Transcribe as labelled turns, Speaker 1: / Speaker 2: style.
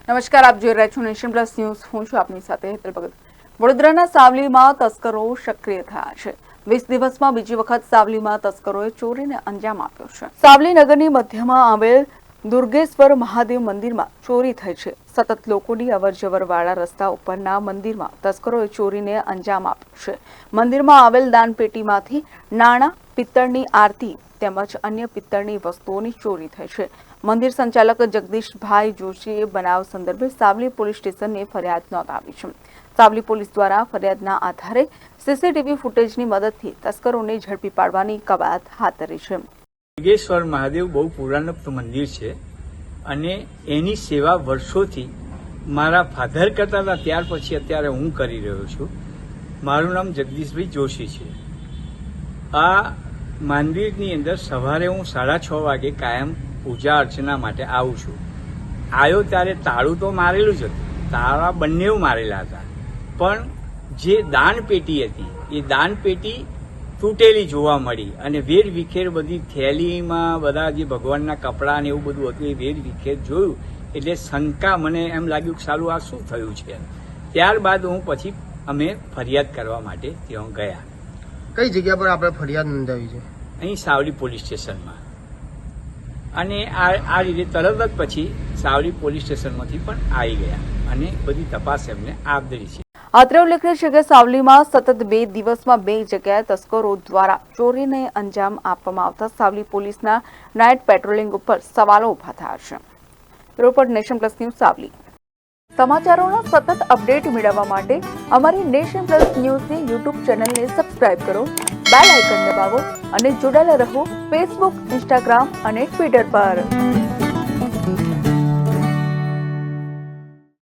Speaker 1: નમસ્કાર, આપ જોઈ રહ્યા છો નેશન પ્લસ ન્યૂઝ. હું છું આપની સાથે હેતલ ભગત. વડોદરાના સાવલીમાં તસ્કરો સક્રિય થયા છે. 20 દિવસમાં બીજી વખત સાવલીમાં તસ્કરોએ ચોરીને અંજામ આપ્યો છે. સાવલી નગરની મધ્યમાં આવેલ દુર્ગેશ્વર મહાદેવ મંદિરમાં ચોરી થઈ છે. સતત લોકોની અવરજવર વાળા રસ્તા ઉપરના મંદિરમાં તસ્કરોએ ચોરીને અંજામ આપ્યો છે. મંદિરમાં આવેલ દાનપેટીમાંથી નાણાં, પિત્તળની આરતી તેમજ અન્ય પિત્તળની વસ્તુઓની ચોરી થઈ છે. મંદિર સંચાલક જગદીશભાઈ જોશીએ બનાવ સંદર્ભે સાવલી પોલીસ સ્ટેશનને ફરિયાદ નોંધાવી છે. સાવલી પોલીસ દ્વારા ફરિયાદના આધારે સીસીટીવી ફૂટેજની મદદથી તસ્કરોને ઝડપી પાડવાની કવાયત હાથ ધરી છે.
Speaker 2: દુર્ગેશ્વર મહાદેવ બહુ પુરાણું મંદિર છે અને એની સેવા વર્ષોથી મારા ફાધર કરતા હતા, ત્યાર પછી અત્યારે હું કરી રહ્યો છું. મારું નામ જગદીશભાઈ જોશી છે. આ મંદિરની અંદર સવારે હું 6:30 વાગે કાયમ પૂજા અર્ચના માટે આવું છું. આવ્યો ત્યારે તાળું તો મારેલું જ હતું, તાળા બંને મારેલા હતા, પણ જે દાન પેટી હતી એ દાન પેટી તૂટેલી જોવા મળી અને વેર વિખેર બધી થેલીમાં બધા જે ભગવાનના કપડાં ને એવું બધું હતું એ વેર વિખેર જોયું એટલે શંકા મને એમ લાગ્યું કે સાલું આ શું થયું છે. ત્યારબાદ હું પછી અમે ફરિયાદ કરવા માટે ત્યાં ગયા.
Speaker 3: કઈ જગ્યા પર આપણે ફરિયાદ નોંધાવી છે?
Speaker 2: અહીં સાવલી પોલીસ સ્ટેશનમાં. અને આ રીતે તરત જ પછી સાવલી પોલીસ સ્ટેશનમાંથી પણ આવી ગયા અને બધી તપાસ એમને હાથ ધરી છે.
Speaker 1: અત્રે ઉલ્લેખનીય છે કે સાવલીમાં સતત 2 દિવસમાં 2 જગ્યાએ તસ્કરો દ્વારા ચોરીને અંજામ આપવામાં આવતા સાવલી પોલીસના નાઇટ પેટ્રોલિંગ ઉપર સવાલો ઉભા થયા છે. Report Nation Plus News Savli. સમાચારોના સતત અપડેટ મેળવવા માટે અમારી નેશન પ્લસ ન્યૂઝની યુટ્યુબ ચેનલને સબસ્ક્રાઇબ કરો, બેલ આઇકન દબાવો અને જોડાયેલા રહો ફેસબુક, ઇન્સ્ટાગ્રામ અને ટ્વિટર પર.